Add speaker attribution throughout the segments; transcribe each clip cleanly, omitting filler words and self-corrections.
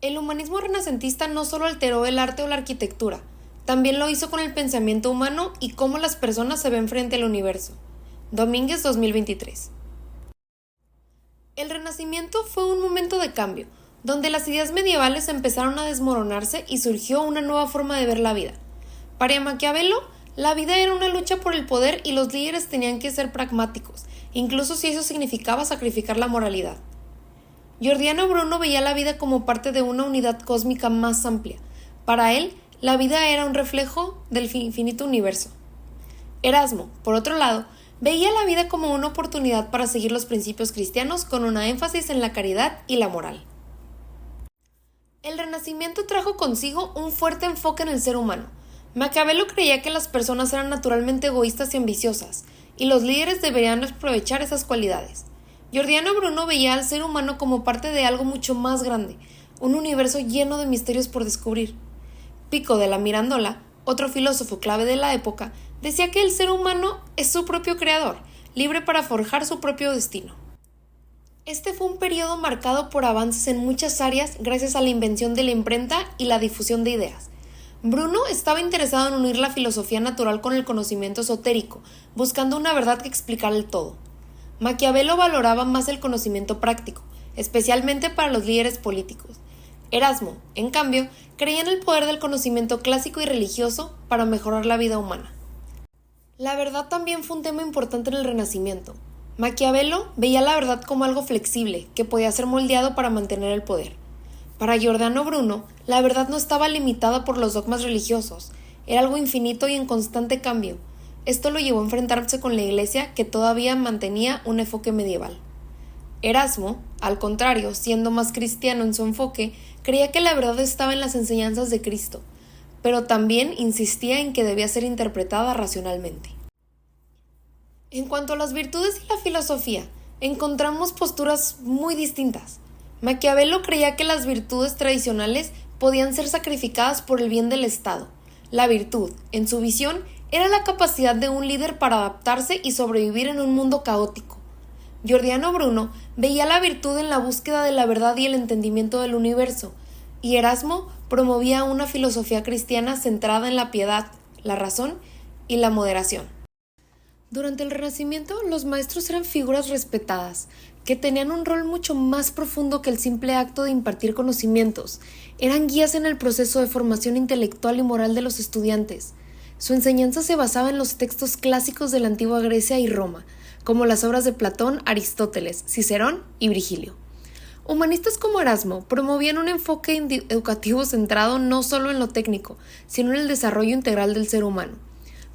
Speaker 1: El humanismo renacentista no solo alteró el arte o la arquitectura, también lo hizo con el pensamiento humano y cómo las personas se ven frente al universo. Domínguez 2023. El Renacimiento fue un momento de cambio, donde las ideas medievales empezaron a desmoronarse y surgió una nueva forma de ver la vida. Para Maquiavelo, la vida era una lucha por el poder y los líderes tenían que ser pragmáticos, incluso si eso significaba sacrificar la moralidad. Giordano Bruno veía la vida como parte de una unidad cósmica más amplia. Para él, la vida era un reflejo del infinito universo. Erasmo, por otro lado, veía la vida como una oportunidad para seguir los principios cristianos con una énfasis en la caridad y la moral. El Renacimiento trajo consigo un fuerte enfoque en el ser humano. Maquiavelo creía que las personas eran naturalmente egoístas y ambiciosas, y los líderes deberían aprovechar esas cualidades. Giordano Bruno veía al ser humano como parte de algo mucho más grande, un universo lleno de misterios por descubrir. Pico de la Mirandola, otro filósofo clave de la época, decía que el ser humano es su propio creador, libre para forjar su propio destino. Este fue un periodo marcado por avances en muchas áreas gracias a la invención de la imprenta y la difusión de ideas. Bruno estaba interesado en unir la filosofía natural con el conocimiento esotérico, buscando una verdad que explicara el todo. Maquiavelo valoraba más el conocimiento práctico, especialmente para los líderes políticos. Erasmo, en cambio, creía en el poder del conocimiento clásico y religioso para mejorar la vida humana. La verdad también fue un tema importante en el Renacimiento. Maquiavelo veía la verdad como algo flexible, que podía ser moldeado para mantener el poder. Para Giordano Bruno, la verdad no estaba limitada por los dogmas religiosos, era algo infinito y en constante cambio. Esto lo llevó a enfrentarse con la Iglesia, que todavía mantenía un enfoque medieval. Erasmo, al contrario, siendo más cristiano en su enfoque, creía que la verdad estaba en las enseñanzas de Cristo, pero también insistía en que debía ser interpretada racionalmente. En cuanto a las virtudes y la filosofía, encontramos posturas muy distintas. Maquiavelo creía que las virtudes tradicionales podían ser sacrificadas por el bien del Estado. La virtud, en su visión, era la capacidad de un líder para adaptarse y sobrevivir en un mundo caótico. Giordano Bruno veía la virtud en la búsqueda de la verdad y el entendimiento del universo, y Erasmo promovía una filosofía cristiana centrada en la piedad, la razón y la moderación. Durante el Renacimiento, los maestros eran figuras respetadas, que tenían un rol mucho más profundo que el simple acto de impartir conocimientos. Eran guías en el proceso de formación intelectual y moral de los estudiantes. Su enseñanza se basaba en los textos clásicos de la antigua Grecia y Roma, como las obras de Platón, Aristóteles, Cicerón y Virgilio. Humanistas como Erasmo promovían un enfoque educativo centrado no solo en lo técnico, sino en el desarrollo integral del ser humano.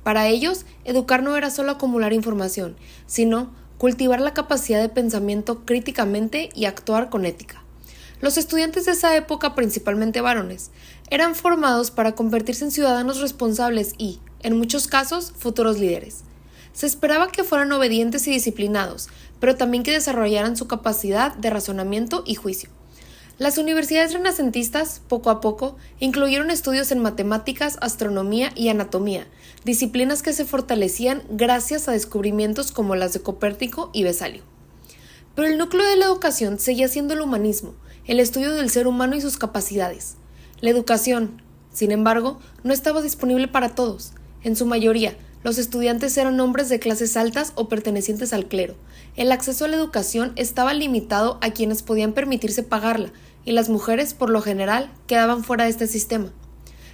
Speaker 1: Para ellos, educar no era solo acumular información, sino cultivar la capacidad de pensamiento críticamente y actuar con ética. Los estudiantes de esa época, principalmente varones, eran formados para convertirse en ciudadanos responsables y, en muchos casos, futuros líderes. Se esperaba que fueran obedientes y disciplinados, pero también que desarrollaran su capacidad de razonamiento y juicio. Las universidades renacentistas, poco a poco, incluyeron estudios en matemáticas, astronomía y anatomía, disciplinas que se fortalecían gracias a descubrimientos como las de Copérnico y Vesalio. Pero el núcleo de la educación seguía siendo el humanismo, el estudio del ser humano y sus capacidades. La educación, sin embargo, no estaba disponible para todos. En su mayoría, los estudiantes eran hombres de clases altas o pertenecientes al clero. El acceso a la educación estaba limitado a quienes podían permitirse pagarla, y las mujeres, por lo general, quedaban fuera de este sistema.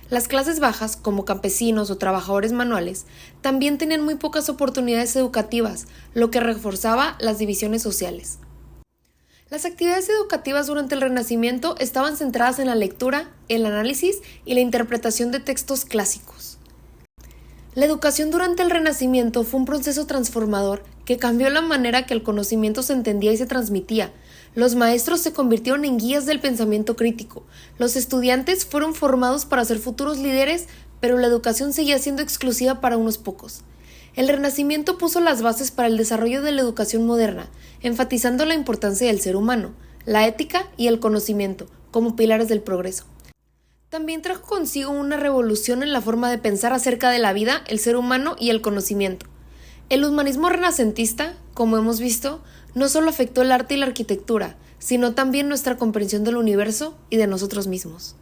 Speaker 1: Las clases bajas, como campesinos o trabajadores manuales, también tenían muy pocas oportunidades educativas, lo que reforzaba las divisiones sociales. Las actividades educativas durante el Renacimiento estaban centradas en la lectura, el análisis y la interpretación de textos clásicos. La educación durante el Renacimiento fue un proceso transformador que cambió la manera que el conocimiento se entendía y se transmitía. Los maestros se convirtieron en guías del pensamiento crítico. Los estudiantes fueron formados para ser futuros líderes, pero la educación seguía siendo exclusiva para unos pocos. El Renacimiento puso las bases para el desarrollo de la educación moderna, enfatizando la importancia del ser humano, la ética y el conocimiento como pilares del progreso. También trajo consigo una revolución en la forma de pensar acerca de la vida, el ser humano y el conocimiento. El humanismo renacentista, como hemos visto, no solo afectó el arte y la arquitectura, sino también nuestra comprensión del universo y de nosotros mismos.